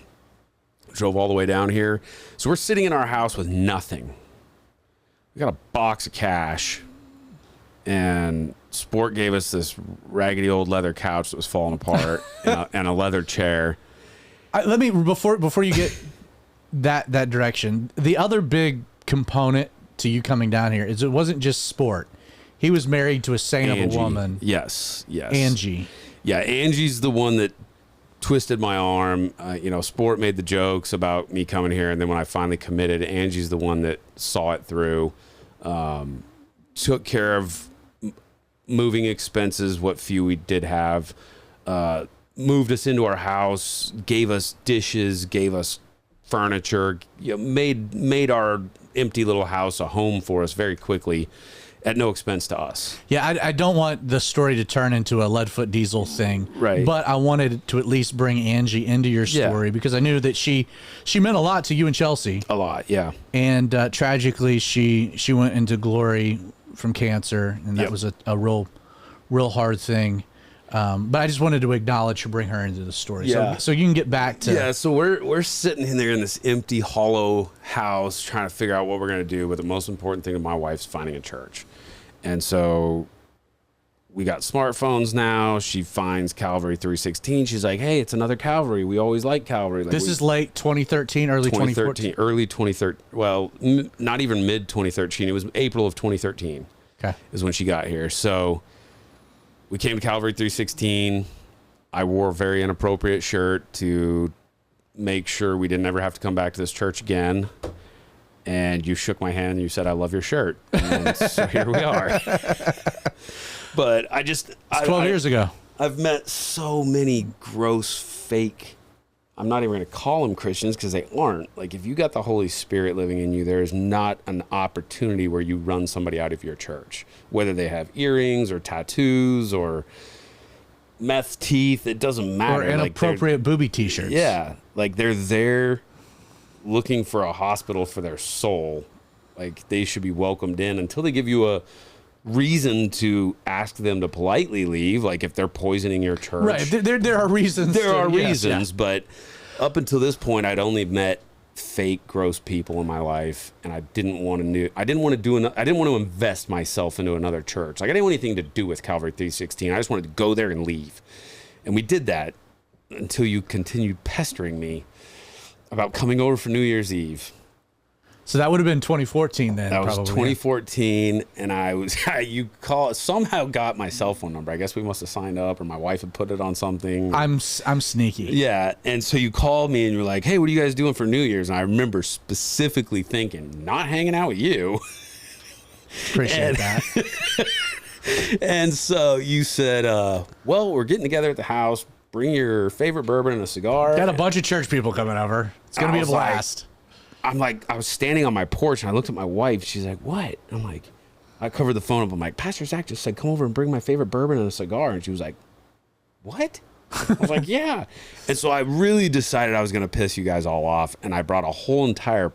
Drove all the way down here. So we're sitting in our house with nothing. We got a box of cash, and Sport gave us this raggedy old leather couch that was falling apart and a leather chair. Let me before you get that direction. The other big component to you coming down here is it wasn't just Sport. He was married to a saint of a woman. Yes. Angie. Yeah, Angie's the one that twisted my arm. Sport made the jokes about me coming here, and then when I finally committed, Angie's the one that saw it through, took care of moving expenses, what few we did have, moved us into our house, gave us dishes, gave us furniture, made our empty little house a home for us very quickly at no expense to us. Yeah, I don't want the story to turn into a Leadfoot Diesel thing. Right. But I wanted to at least bring Angie into your story because I knew that she meant a lot to you and Chelsea. A lot, yeah. And tragically, she went into glory from cancer, and that was a real hard thing. But I just wanted to acknowledge her, bring her into the story. Yeah. So you can get back to... Yeah, so we're sitting in there in this empty, hollow house trying to figure out what we're going to do, but the most important thing to my wife's finding a church. And so we got smartphones now. She finds Calvary 316. She's like, hey, it's another Calvary. We always like Calvary. This is late 2013, early 2014? Early 2013. Well, not even mid 2013. It was April of 2013 is when she got here. So we came to Calvary 316. I wore a very inappropriate shirt to make sure we didn't ever have to come back to this church again. And you shook my hand and you said, "I love your shirt." And so here we are. But it's 12 years ago. I've met so many gross, fake, I'm not even going to call them Christians because they aren't. Like, if you got the Holy Spirit living in you, there is not an opportunity where you run somebody out of your church, whether they have earrings or tattoos or meth teeth. It doesn't matter. Or inappropriate booby t-shirts. Yeah. Like, they're there looking for a hospital for their soul. Like, they should be welcomed in until they give you a reason to ask them to politely leave, like if they're poisoning your church. Right. There are reasons. There are reasons, but up until this point, I'd only met fake, gross people in my life, and I didn't want to invest myself into another church. Like, I didn't want anything to do with Calvary 316. I just wanted to go there and leave. And we did that until you continued pestering me about coming over for New Year's Eve. So that would have been 2014 then. That was probably. 2014, and you somehow got my cell phone number. I guess we must have signed up, or my wife had put it on something. I'm sneaky. Yeah, and so you called me and you're like, "Hey, what are you guys doing for New Year's?" And I remember specifically thinking, "Not hanging out with you." Appreciate that. And so you said, "Well, we're getting together at the house. Bring your favorite bourbon and a cigar." Got a bunch of church people coming over. It's gonna be a blast. I was standing on my porch and I looked at my wife. She's like, "What?" I'm like, I covered the phone up. I'm like, "Pastor Zach just said, come over and bring my favorite bourbon and a cigar." And she was like, "What?" I was like, "Yeah." And so I really decided I was going to piss you guys all off. And I brought a whole entire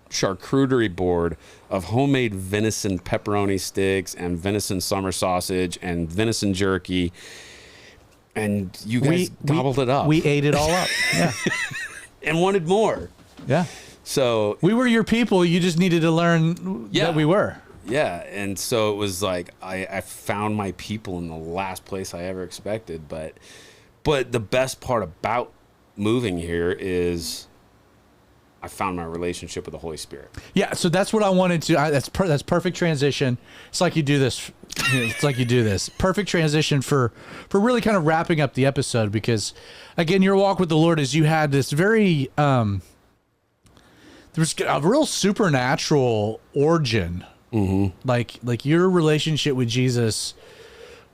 charcuterie board of homemade venison pepperoni sticks and venison summer sausage and venison jerky. And you guys gobbled it up. We ate it all up. Yeah. And wanted more. Yeah. So we were your people. You just needed to learn that we were. Yeah. And so it was like I found my people in the last place I ever expected. But the best part about moving here is I found my relationship with the Holy Spirit. Yeah. So that's what I wanted to. That's perfect transition. It's like you do this. It's like you do this. Perfect transition for really kind of wrapping up the episode, because again, your walk with the Lord is you had this very there was a real supernatural origin. Mm-hmm. Like your relationship with Jesus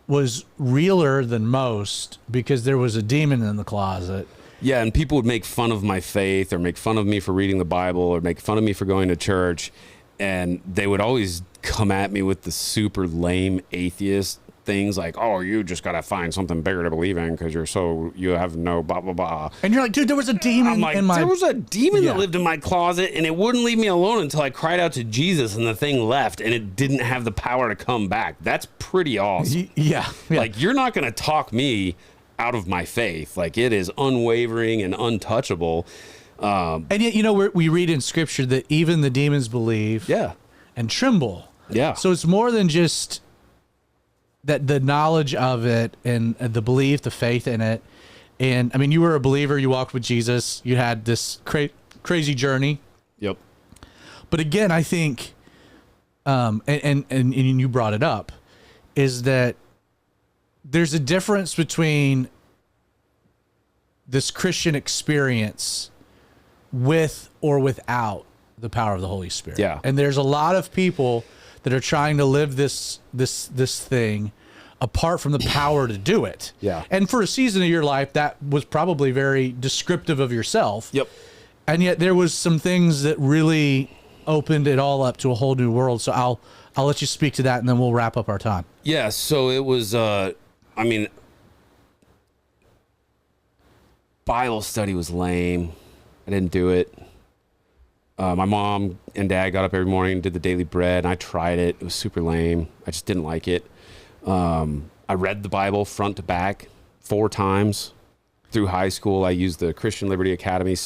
was realer than most because there was a demon in the closet. Yeah, and people would make fun of my faith or make fun of me for reading the Bible or make fun of me for going to church, and they would always come at me with the super lame atheist things like, "Oh, you just got to find something bigger to believe in because you have no blah, blah, blah." And you're like, "Dude, there was a demon in my..." There was a demon that lived in my closet, and it wouldn't leave me alone until I cried out to Jesus, and the thing left, and it didn't have the power to come back. That's pretty awesome. Yeah. Like, you're not going to talk me out of my faith. Like, it is unwavering and untouchable. And yet, we read in Scripture that even the demons believe and tremble. Yeah. So it's more than just that, the knowledge of it and the belief, the faith in it. And I mean, you were a believer, you walked with Jesus, you had this crazy journey. Yep. But again, I think, and you brought it up, is that there's a difference between this Christian experience with or without the power of the Holy Spirit. Yeah. And there's a lot of people that are trying to live this thing apart from the power to do it. Yeah. And for a season of your life, that was probably very descriptive of yourself. Yep. And yet there was some things that really opened it all up to a whole new world. So I'll let you speak to that, and then we'll wrap up our time. Yeah. So it was, Bible study was lame. I didn't do it. My mom and dad got up every morning and did the daily bread, and I tried it. It was super lame. I just didn't like it. I read the Bible front to back 4 times through high school. I used the Christian Liberty Academy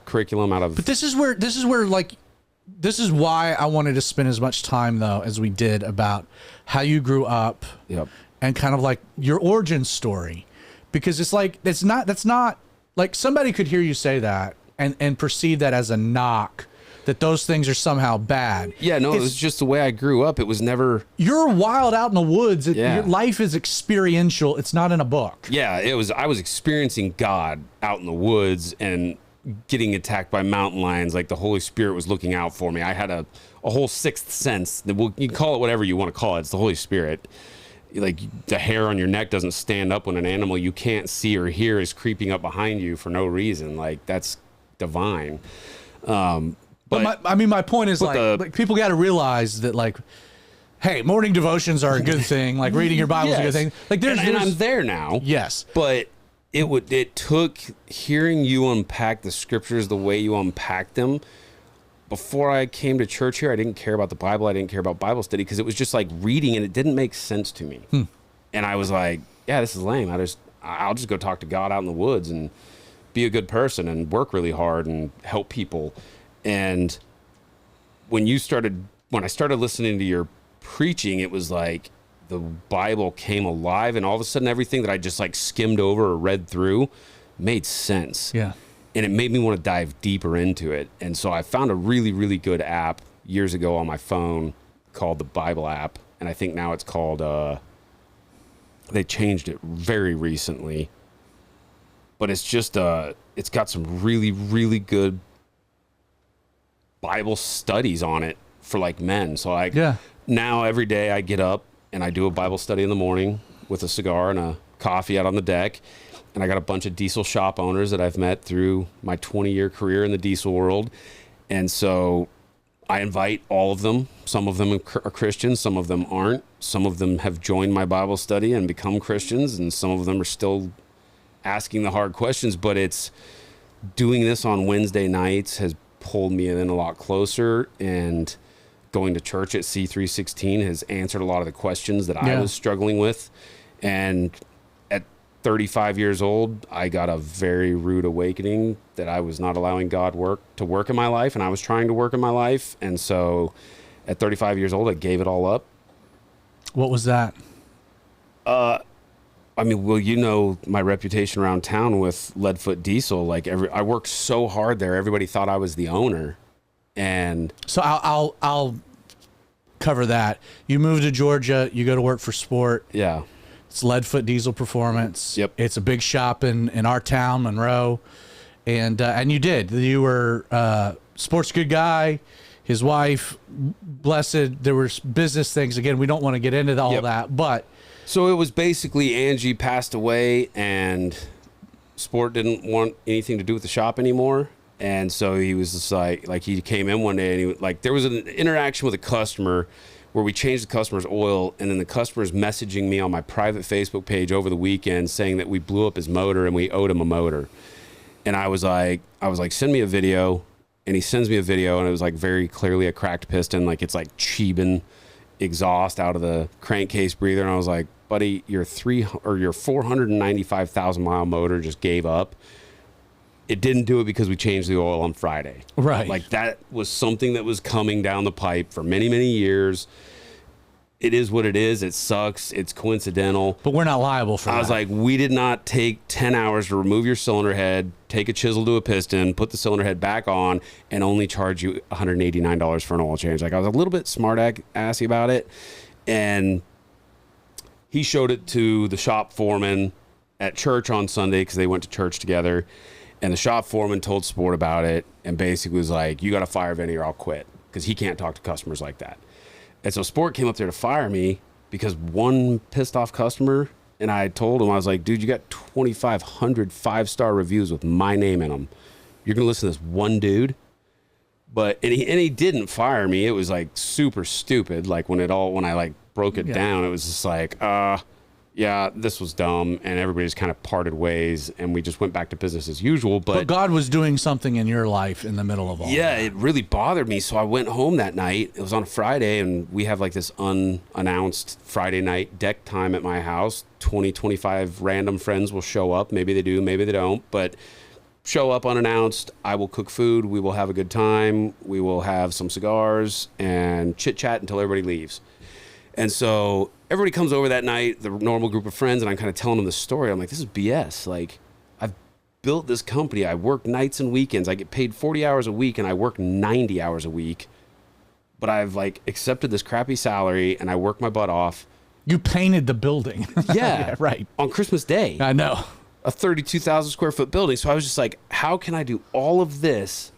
curriculum out of... But this is why I wanted to spend as much time, though, as we did about how you grew up. Yep. And kind of like your origin story. Because it's like, that's not like somebody could hear you say that and perceive that as a knock, that those things are somehow bad. Yeah, no, it was just the way I grew up. It was never... You're wild out in the woods. Your life is experiential. It's not in a book. Yeah, I was experiencing God out in the woods, and getting attacked by mountain lions. Like the Holy Spirit was looking out for me. I had a whole sixth sense. That you can call it whatever you want to call it. It's the Holy Spirit. Like the hair on your neck doesn't stand up when an animal you can't see or hear is creeping up behind you for no reason. Like that's divine. But my point is like people got to realize that like, hey, morning devotions are a good thing. Like reading your Bible is a good thing. Like there's and I'm there now. Yes, but it took hearing you unpack the scriptures the way you unpacked them. Before I came to church here, I didn't care about the Bible. I didn't care about Bible study because it was just like reading and it didn't make sense to me. And I was like, yeah, this is lame. I'll just go talk to God out in the woods and be a good person and work really hard and help people. And when I started listening to your preaching, it was like the Bible came alive, and all of a sudden everything that I just like skimmed over or read through made sense. Yeah. And it made me want to dive deeper into it. And so I found a really, really good app years ago on my phone called the Bible app. And I think now it's called, they changed it very recently. But it's just, it's got some really, really good Bible studies on it for like men. So now every day I get up and I do a Bible study in the morning with a cigar and a coffee out on the deck. And I got a bunch of diesel shop owners that I've met through my 20-year career in the diesel world. And so I invite all of them. Some of them are Christians, some of them aren't. Some of them have joined my Bible study and become Christians, and some of them are still asking the hard questions. But it's doing this on Wednesday nights has pulled me in a lot closer, and going to church at C316 has answered a lot of the questions that I was struggling with. And at 35 years old, I got a very rude awakening that I was not allowing God to work in my life, and I was trying to work in my life. And so at 35 years old, I gave it all up. What was that? I mean, well, you know my reputation around town with Leadfoot Diesel. Like I worked so hard there, everybody thought I was the owner. And so I'll cover that. You move to Georgia, you go to work for Sport. Yeah. It's Leadfoot Diesel Performance. Yep. It's a big shop in our town, Monroe. And you did. You were Sport's good guy. His wife, blessed. There were business things. Again, we don't want to get into all that, but so it was basically Angie passed away and Sport didn't want anything to do with the shop anymore. And so he was just like he came in one day and there was an interaction with a customer where we changed the customer's oil, and then the customer's messaging me on my private Facebook page over the weekend saying that we blew up his motor and we owed him a motor. And I was like, send me a video. And he sends me a video, and it was like very clearly a cracked piston, like it's like cheebing exhaust out of the crankcase breather. And I was like, buddy, your 495,000 mile motor just gave up. It didn't do it because we changed the oil on Friday. Right. Like that was something that was coming down the pipe for many, many years. It is what it is. It sucks. It's coincidental. But we're not liable for that. I was like, we did not take 10 hours to remove your cylinder head, take a chisel to a piston, put the cylinder head back on, and only charge you $189 for an oil change. Like I was a little bit smart-assy about it. And he showed it to the shop foreman at church on Sunday because they went to church together. And the shop foreman told Sport about it and basically was like, you got to fire Vinny or I'll quit, because he can't talk to customers like that. And so Sport came up there to fire me because one pissed off customer, and I told him, I was like, dude, you got 2,500 five-star reviews with my name in them. You're going to listen to this one dude? And he didn't fire me. It was like super stupid. Like when I like broke it down, it was just like, yeah, this was dumb, and everybody just kind of parted ways, and we just went back to business as usual. But God was doing something in your life in the middle of all that. Yeah, it really bothered me. So I went home that night. It was on a Friday, and we have like this unannounced Friday night deck time at my house. 25 random friends will show up. Maybe they do, maybe they don't, but show up unannounced. I will cook food. We will have a good time. We will have some cigars and chit-chat until everybody leaves. And so everybody comes over that night, the normal group of friends, and I'm kind of telling them the story. I'm like, this is BS. Like, I've built this company. I work nights and weekends. I get paid 40 hours a week, and I work 90 hours a week. But I've, like, accepted this crappy salary, and I work my butt off. You painted the building. Yeah. Right. On Christmas Day. I know. a 32,000 square foot building. So I was just like, how can I do all of this?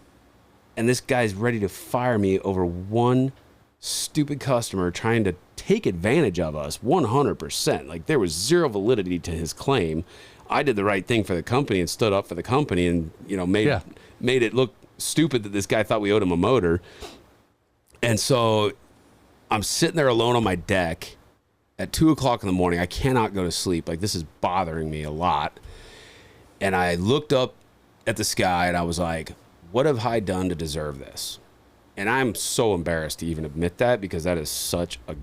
And this guy's ready to fire me over one stupid customer trying to take advantage of us 100%. Like, there was zero validity to his claim. I did the right thing for the company and stood up for the company and, you know, made it look stupid that this guy thought we owed him a motor. And so I'm sitting there alone on my deck at 2 o'clock in the morning. I cannot go to sleep. Like, this is bothering me a lot. And I looked up at the sky and I was like, what have I done to deserve this? And I'm so embarrassed to even admit that, because that is such a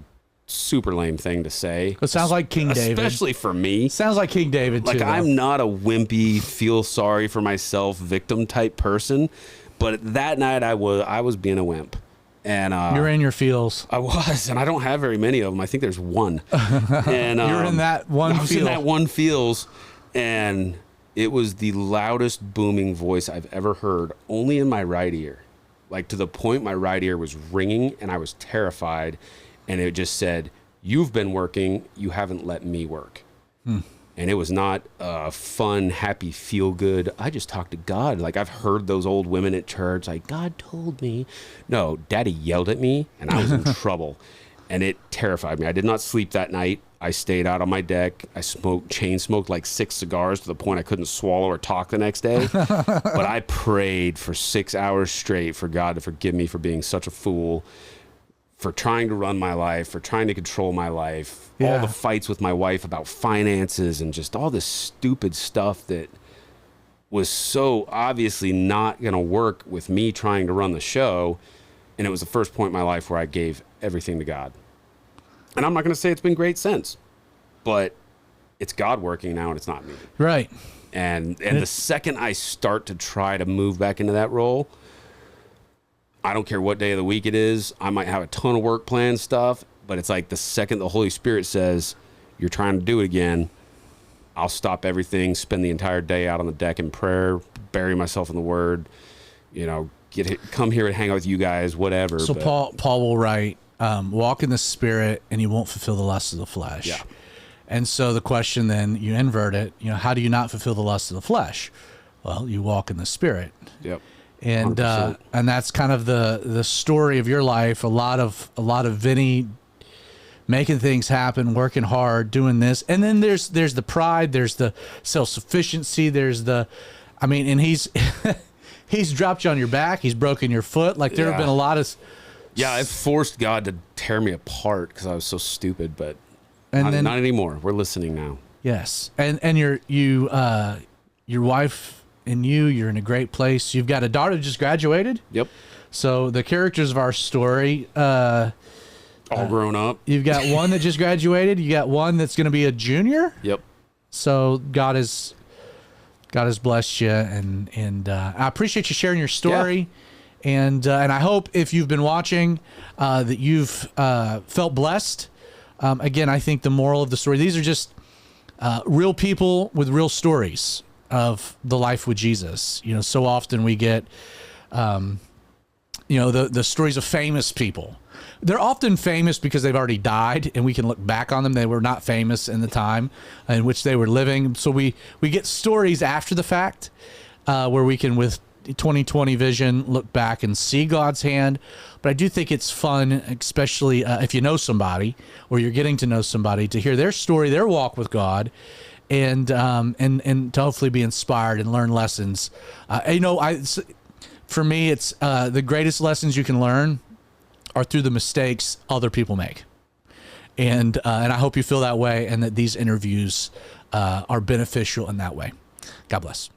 super lame thing to say. It sounds like King David. Especially for me. Sounds like King David, like, too. I'm not a wimpy, feel sorry for myself, victim type person. But that night I was being a wimp. And you're in your feels. I was, and I don't have very many of them. I think there's one. And you're in that one. I was in that one feels, and it was the loudest booming voice I've ever heard, only in my right ear. Like, to the point my right ear was ringing, and I was terrified. And it just said, "You've been working. You haven't let me work." And it was not fun, happy, feel good. I just talked to God. Like, I've heard those old women at church, like, God told me. No, Daddy yelled at me, and I was in trouble. And it terrified me. I did not sleep that night. I stayed out on my deck. I chain smoked like 6 cigars to the point I couldn't swallow or talk the next day. But I prayed for 6 hours straight for God to forgive me for being such a fool, for trying to run my life, for trying to control my life, all the fights with my wife about finances and just all this stupid stuff that was so obviously not going to work with me trying to run the show. And it was the first point in my life where I gave everything to God. And I'm not going to say it's been great since, but it's God working now and it's not me. Right. And the second I start to try to move back into that role, I don't care what day of the week it is. I might have a ton of work plan stuff, but it's like the second the Holy Spirit says, you're trying to do it again, I'll stop everything, spend the entire day out on the deck in prayer, bury myself in the Word, you know, come here and hang out with you guys, whatever. So Paul will write, walk in the Spirit and you won't fulfill the lusts of the flesh. Yeah. And so the question then, you invert it, you know, how do you not fulfill the lusts of the flesh? Well, you walk in the Spirit. Yep. And that's kind of the story of your life. A lot of Vinny making things happen, working hard, doing this, and then there's the pride, there's the self-sufficiency, and he's he's dropped you on your back, he's broken your foot. Like, there have been a lot of it forced God to tear me apart because I was so stupid, but not anymore. We're listening now. Yes, and your wife and you're in a great place. You've got a daughter that just graduated. Yep. So the characters of our story, all grown up. You've got one that just graduated. You got one that's going to be a junior. Yep. So God has blessed you, and I appreciate you sharing your story, and I hope if you've been watching, that you've felt blessed. Again, I think the moral of the story, these are just real people with real stories of the life with Jesus. You know, so often we get, the stories of famous people. They're often famous because they've already died, and we can look back on them. They were not famous in the time in which they were living. So we get stories after the fact, where we can, with 2020 vision, look back and see God's hand. But I do think it's fun, especially if you know somebody or you're getting to know somebody, to hear their story, their walk with God, and to hopefully be inspired and learn lessons. For me, it's the greatest lessons you can learn are through the mistakes other people make, and I hope you feel that way, and that these interviews are beneficial in that way. God bless.